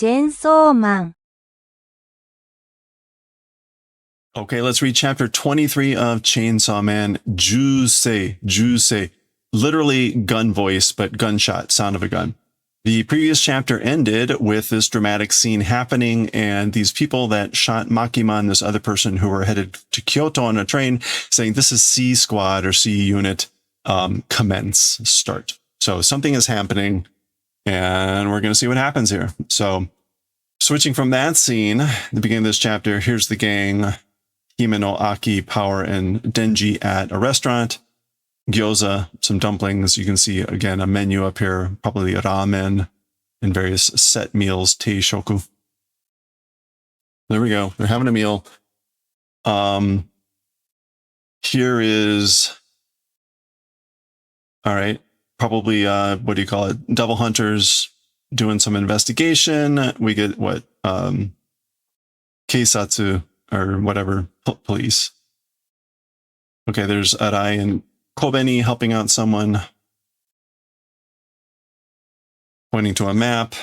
チェンソーマン。 Okay, let's read chapter 23 of Chainsaw Man. Jusei. Literally gun voice, but gunshot, sound of a gun. The previous chapter ended with this dramatic scene happening and these people that shot Makima and this other person who were headed to Kyoto on a train saying this is C squad or C unit, commence, start. So something is happening and we're going to see what happens here. So switching from that scene, the beginning of this chapter, here's the gang, Himeno, Aki, Power, and Denji at a restaurant. Gyoza, some dumplings. You can see, again, a menu up here, probably ramen and various set meals, teishoku. There we go. They're having a meal. Here is, all right, probably, what do you call it? Devil Hunters doing some investigation. We get what? Keisatsu or whatever, police. Okay, there's Arai and Kobeni helping out someone, pointing to a map,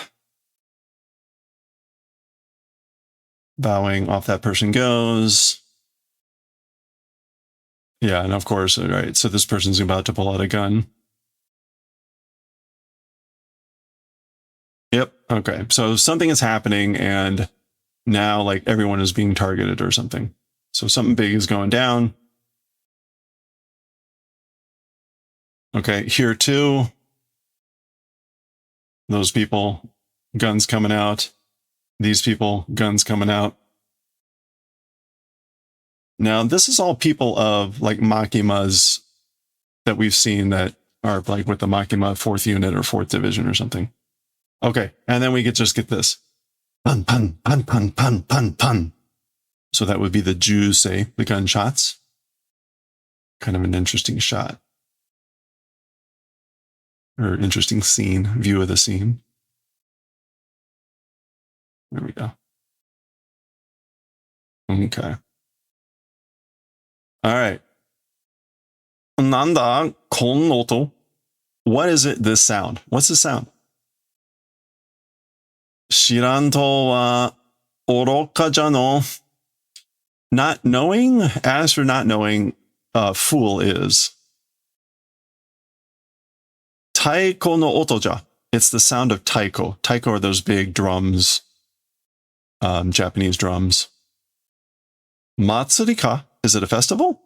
bowing, off that person goes. Yeah, and of course, all right, so this person's about to pull out a gun. Yep, okay, so something is happening and now like everyone is being targeted or something. So something big is going down. Okay, here too. Those people, guns coming out. These people, guns coming out. Now, this is all people of like Makima's that we've seen that are like with the Makima 4th unit or 4th division or something. Okay, and then we could just get this. Pun, pun, pun, pun, pun, pun, pun. So that would be the Jusei, the gunshots. Kind of an interesting shot. Or interesting scene, view of the scene. There we go. Okay. All right. Nanda kon oto. What is it, this sound? What's the sound? Shiranto wa oroka jano. Not knowing? As for not knowing, fool is. Taiko no otoja. It's the sound of taiko. Taiko are those big drums, Japanese drums. Matsuri ka? Is it a festival?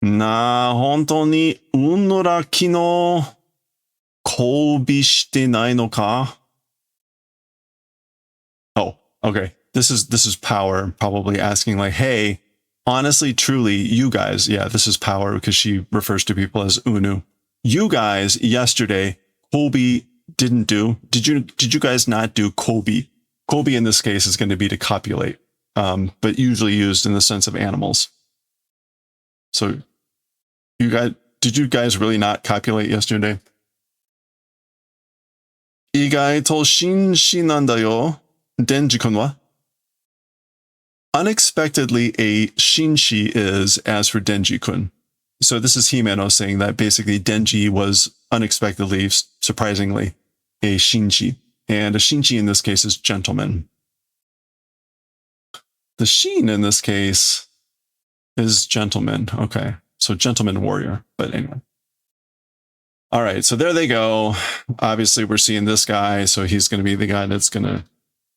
Na, honto ni unura kino koubi shite nai no ka? Oh, okay. This is Power probably asking like, hey, honestly, truly, you guys, yeah, this is Power because she refers to people as Unu. You guys yesterday, Kobe didn't do. Did you guys not do Kobe? Kobe in this case is going to be to copulate, but usually used in the sense of animals. So did you guys really not copulate yesterday? Igaito shinshi nanda yo, Denji-kun wa? Unexpectedly, a shinshi is as for Denji-kun. So this is Himeno saying that basically Denji was unexpectedly, surprisingly, a shinshi. And a shinshi in this case is gentleman. The shin in this case is gentleman. Okay, so gentleman warrior, but anyway. All right, so there they go. Obviously, we're seeing this guy, so he's going to be the guy that's going to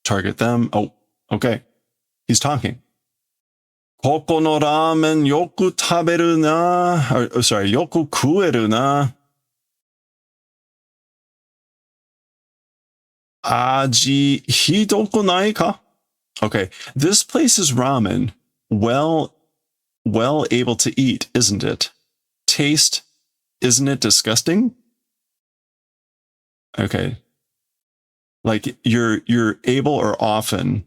target them. Oh, okay. He's talking. Koko no ramen yoku taberu na. Yoku kueru na. Aji hidoku nai ka? Okay, this place's ramen, well able to eat, isn't it? Taste, isn't it disgusting? Okay. Like you're able or often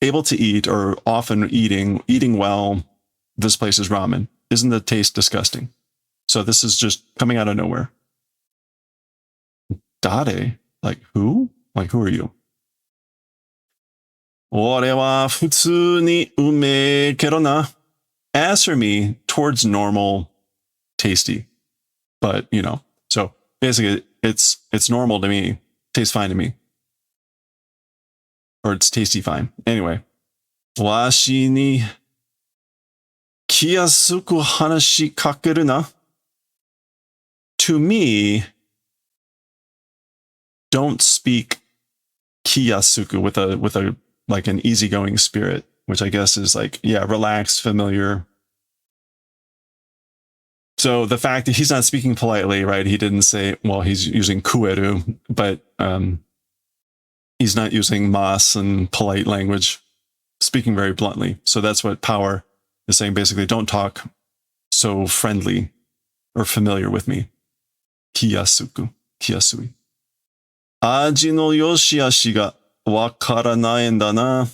able to eat or often eating well, this place's ramen. Isn't the taste disgusting? So this is just coming out of nowhere. Dade? Like who? Like who are you? Ore wa futsu ni ume kero na. As for me, towards normal, tasty. But, you know, so basically it's normal to me. tastes fine to me. Or it's tasty fine. Anyway. Washi ni kiyasuku hanashi kakeru na. To me, don't speak kiyasuku with a like an easygoing spirit, which I guess is like, yeah, relaxed, familiar. So the fact that he's not speaking politely, right? He didn't say, well, he's using kueru, but he's not using mas and polite language, speaking very bluntly. So that's what power is saying. Basically, don't talk so friendly or familiar with me. Kiyasuku, kiyasui. Aji no yoshiashi ga wakaranai nda na.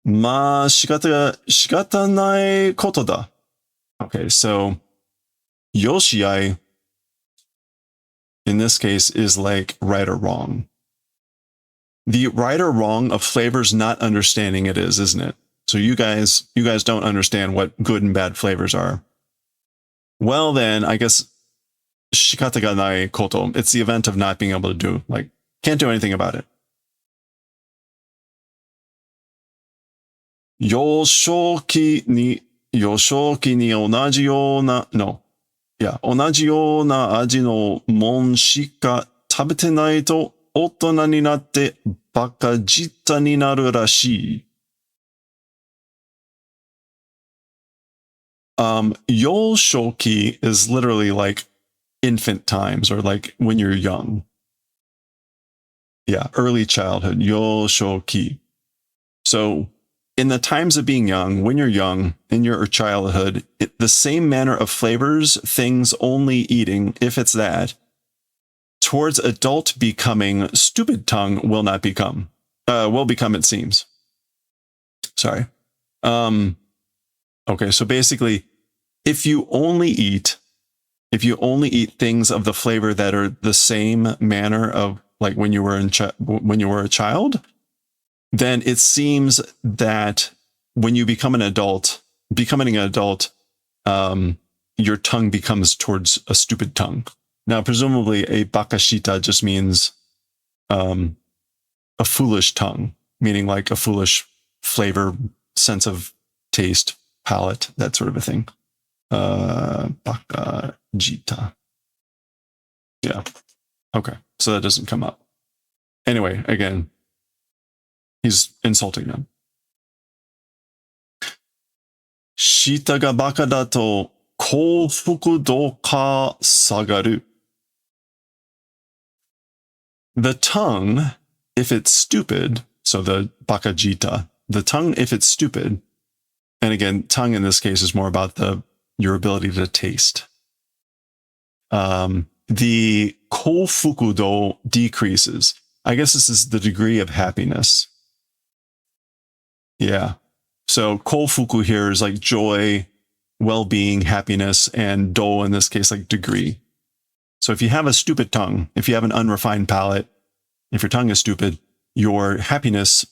Ma shikatanai koto da. Okay, so yoshiai in this case is like right or wrong. The right or wrong of flavors not understanding it is, isn't it? So you guys don't understand what good and bad flavors are. Well then, I guess shikata ga nai koto. It's the event of not being able to do, like, can't do anything about it. Yoshoki ni 幼少期に同じような、no. いや、同じような味のもんしか食べてないと大人になってバカ舌になるらしい。幼少期 is literally like infant times or like when you're young. Yeah, early childhood, 幼少期. So, in the times of being young, when you're young, in your childhood, the same manner of flavors, things only eating, if it's that, towards adult becoming, stupid tongue will not become. Will become, it seems. Sorry. Okay, so basically, if you only eat things of the flavor that are the same manner of like when you were a child, then it seems that when you becoming an adult, your tongue becomes towards a stupid tongue. Now, presumably, a bakashita just means a foolish tongue, meaning like a foolish flavor, sense of taste, palate, that sort of a thing. Bakajita. Yeah. Okay. So that doesn't come up. Anyway, again, he's insulting them. Shita ga baka da to koufuku douka sagaru. The tongue, if it's stupid, so the bakajita, the tongue, if it's stupid, and again, tongue in this case is more about your ability to taste. The koufuku do decreases. I guess this is the degree of happiness. Yeah. So koufuku here is like joy, well-being, happiness, and do in this case, like degree. So if you have a stupid tongue, if you have an unrefined palate, if your tongue is stupid, your happiness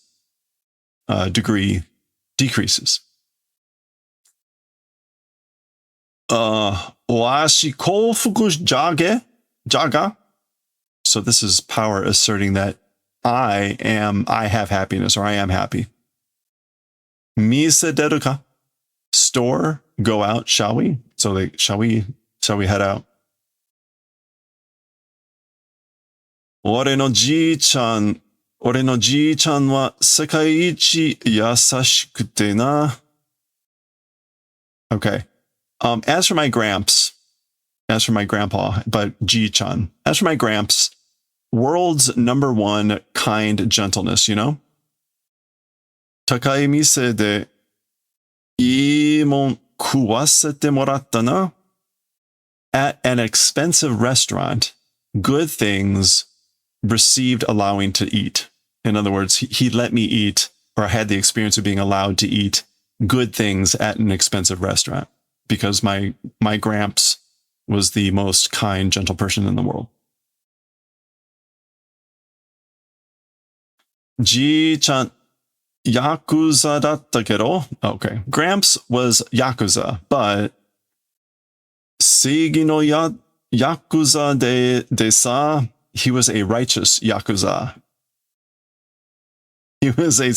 degree decreases. Washi koufuku jaga. So this is power asserting that I have happiness, or I am happy. Mise deruka, store, go out, shall we? So like, shall we head out? Ore no ji-chan wa sekai ichi yasashikute na. Okay. As for my grandpa, but ji-chan. As for my gramps, world's #1 kind gentleness, you know? Takai mise de ii mon kuwasete moratta na. At an expensive restaurant, good things received allowing to eat. In other words, he let me eat, or I had the experience of being allowed to eat good things at an expensive restaurant because my gramps was the most kind, gentle person in the world. Ji-chan Yakuza datta kedo. Okay. Gramps was Yakuza, but Seigi no Yakuza de sa he was a righteous Yakuza. He was a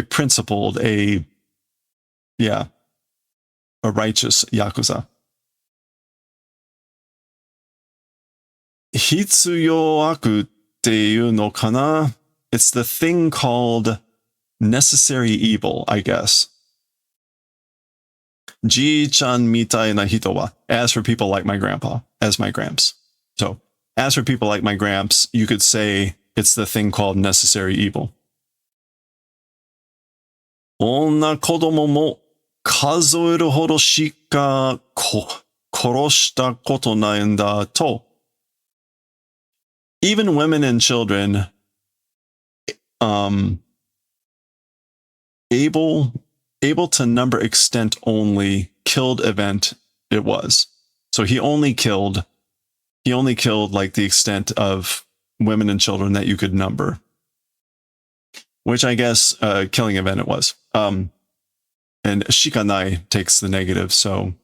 principled, a righteous Yakuza. Hitsuyoakuっていうのかな? It's the thing called necessary evil, I guess. Ji-chan mitai na hito wa. As for people like my grandpa, as my gramps. So, as for people like my gramps, you could say it's the thing called necessary evil. 女子供も数えるほどしか殺したことないんだと. Even women and children, able to number extent only, killed event it was. So he only killed like the extent of women and children that you could number, which I guess killing event it was. And shikanai takes the negative, so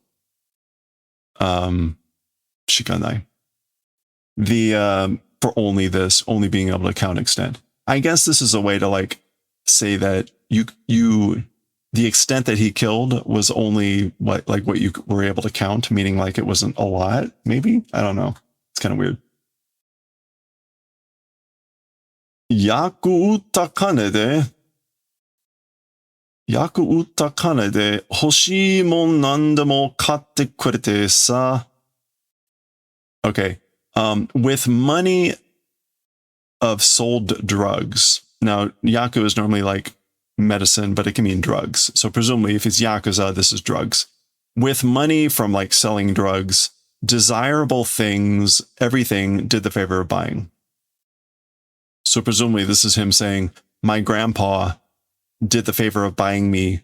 shikanai. The for only this, only being able to count extent. I guess this is a way to like say that you the extent that he killed was only what you were able to count, meaning like it wasn't a lot, maybe? I don't know. It's kind of weird. Yaku utta kane de hoshii mon nandemo katte kurete sa. Okay. With money of sold drugs. Now, yaku is normally like medicine, but it can mean drugs. So presumably if it's yakuza, this is drugs. With money from like selling drugs, desirable things, everything did the favor of buying. So presumably this is him saying, my grandpa did the favor of buying me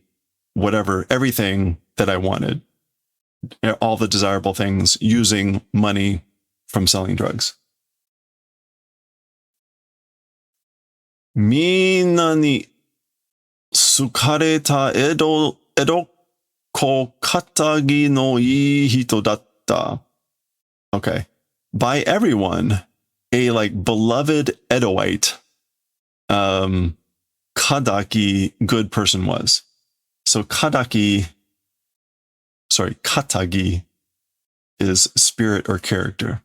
whatever, everything that I wanted, all the desirable things using money from selling drugs. みんなに好かれた江戸っ子堅気のいい人だった. Okay. By everyone, a like beloved Edoite, Kadaki, good person was. So katagi is spirit or character.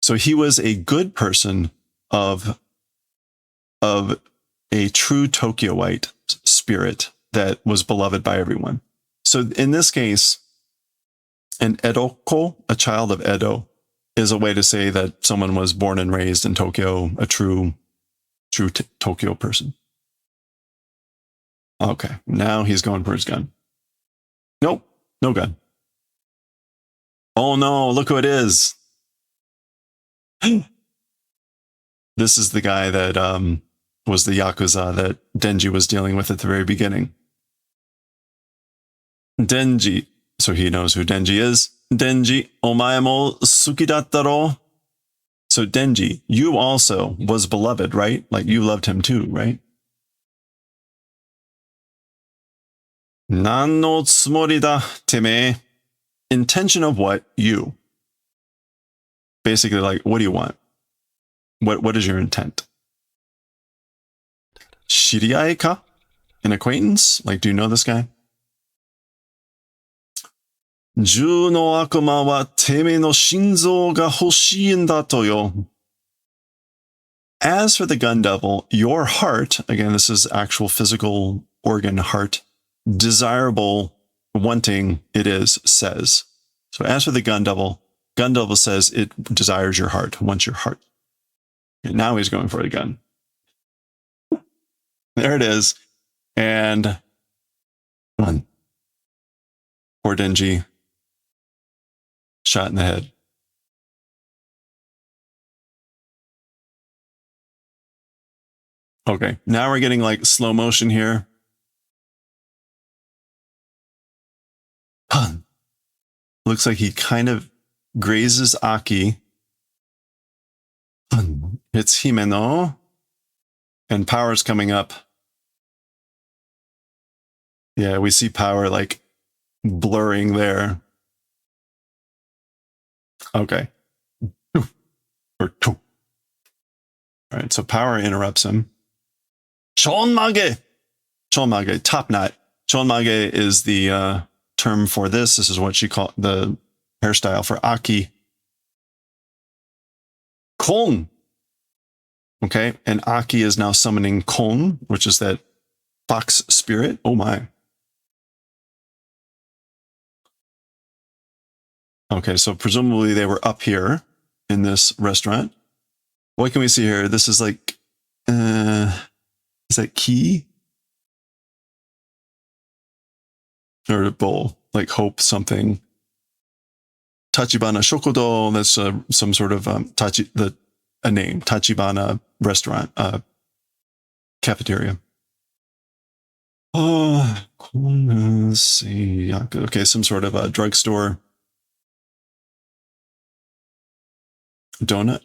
So he was a good person of a true Tokyoite spirit that was beloved by everyone. So in this case, an Edoko, a child of Edo, is a way to say that someone was born and raised in Tokyo, a true Tokyo person. Okay, now he's going for his gun. Nope, no gun. Oh no, look who it is. This is the guy that was the Yakuza that Denji was dealing with at the very beginning. Denji, so he knows who Denji is. Denji, omae mo suki datta ro? So Denji, you also was beloved, right? Like you loved him too, right? Nan no tsumori da teme? Intention of what? You. Basically, like, what do you want? What is your intent? Shiriai ka? An acquaintance? Like, do you know this guy? Ju no akuma wa teme no shinzou ga hoshii en da to yo. As for the gun devil, your heart, again, this is actual physical organ heart, desirable, wanting, it is, says. So as for the gun devil says it desires your heart, wants your heart. And now he's going for the gun. There it is. And run. Poor Denji. Shot in the head. Okay, now we're getting like slow motion here. Looks like he kind of grazes Aki. It's Himeno. And power's coming up. Yeah, we see power like blurring there. Okay. Or two. All right, so power interrupts him. Chonmage! Chonmage, top knot. Chonmage is the term for this. This is what she called the hairstyle for Aki. Kon! Okay, and Aki is now summoning Kon, which is that fox spirit. Oh my. Okay, so presumably they were up here in this restaurant. What can we see here? This is like, is that key? Or a bowl, like hope something. Tachibana Shokodo, that's some sort of a name, Tachibana restaurant, cafeteria. Oh, okay, some sort of a drugstore. Donut?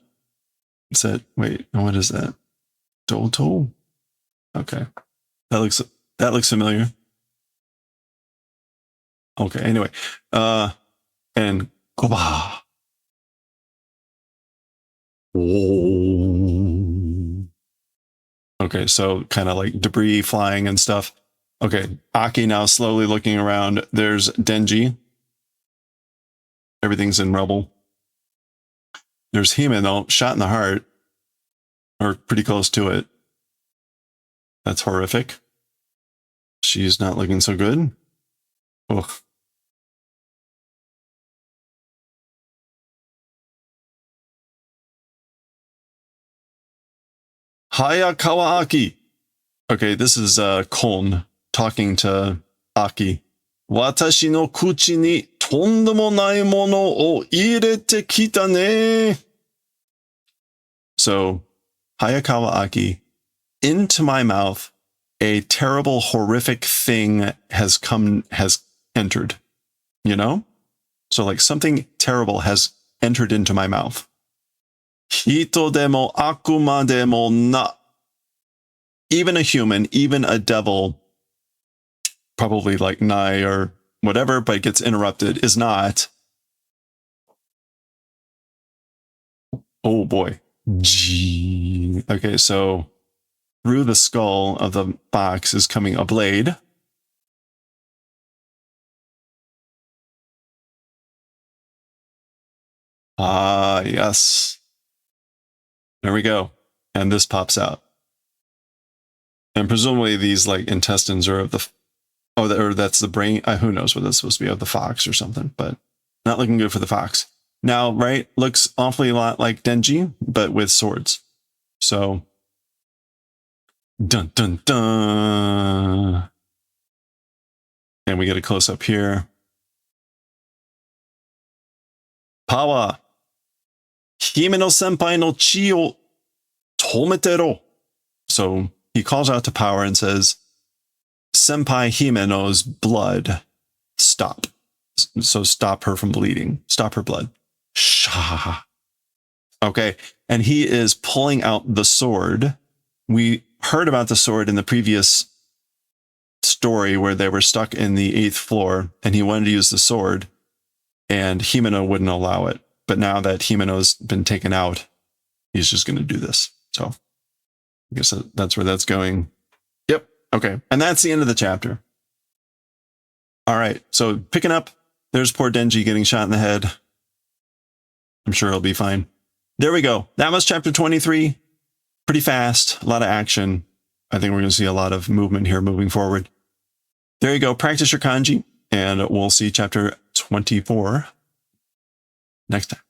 Is that, wait, what is that? Doto? Okay. That looks familiar. Okay, anyway. And Koba. Okay, so kind of like debris flying and stuff. Okay, Aki now slowly looking around. There's Denji. Everything's in rubble. There's Himeno, shot in the heart. Or pretty close to it. That's horrific. She's not looking so good. Ugh. Hayakawa Aki. Okay, this is Kon talking to Aki. Watashi no kuchi ni tondemo nai mono o irete kita ne. So, Hayakawa Aki, into my mouth, a terrible, horrific thing has entered. You know? So like something terrible has entered into my mouth. Hito demo akuma demo na. Even a human, even a devil, probably like Nai or whatever, but gets interrupted, is not. Oh boy. Gee. Okay, so through the skull of the box is coming a blade. Ah, yes. There we go. And this pops out. And presumably these like intestines are of the, or that's the brain. Who knows what that's supposed to be, of the fox or something, but not looking good for the fox. Now, right, looks awfully a lot like Denji, but with swords. So, dun dun dun. And we get a close up here. Power. Himeno senpai no chi o tometero. So he calls out to Power and says, Senpai Himeno's blood, stop. So stop her from bleeding. Stop her blood. Shah. Okay. And he is pulling out the sword. We heard about the sword in the previous story where they were stuck in the 8th floor and he wanted to use the sword and Himeno wouldn't allow it. But now that Himeno's been taken out, he's just going to do this. So I guess that's where that's going. Yep. Okay. And that's the end of the chapter. All right. So picking up, there's poor Denji getting shot in the head. I'm sure he'll be fine. There we go. That was chapter 23. Pretty fast. A lot of action. I think we're going to see a lot of movement here moving forward. There you go. Practice your kanji, and we'll see chapter 24 next time.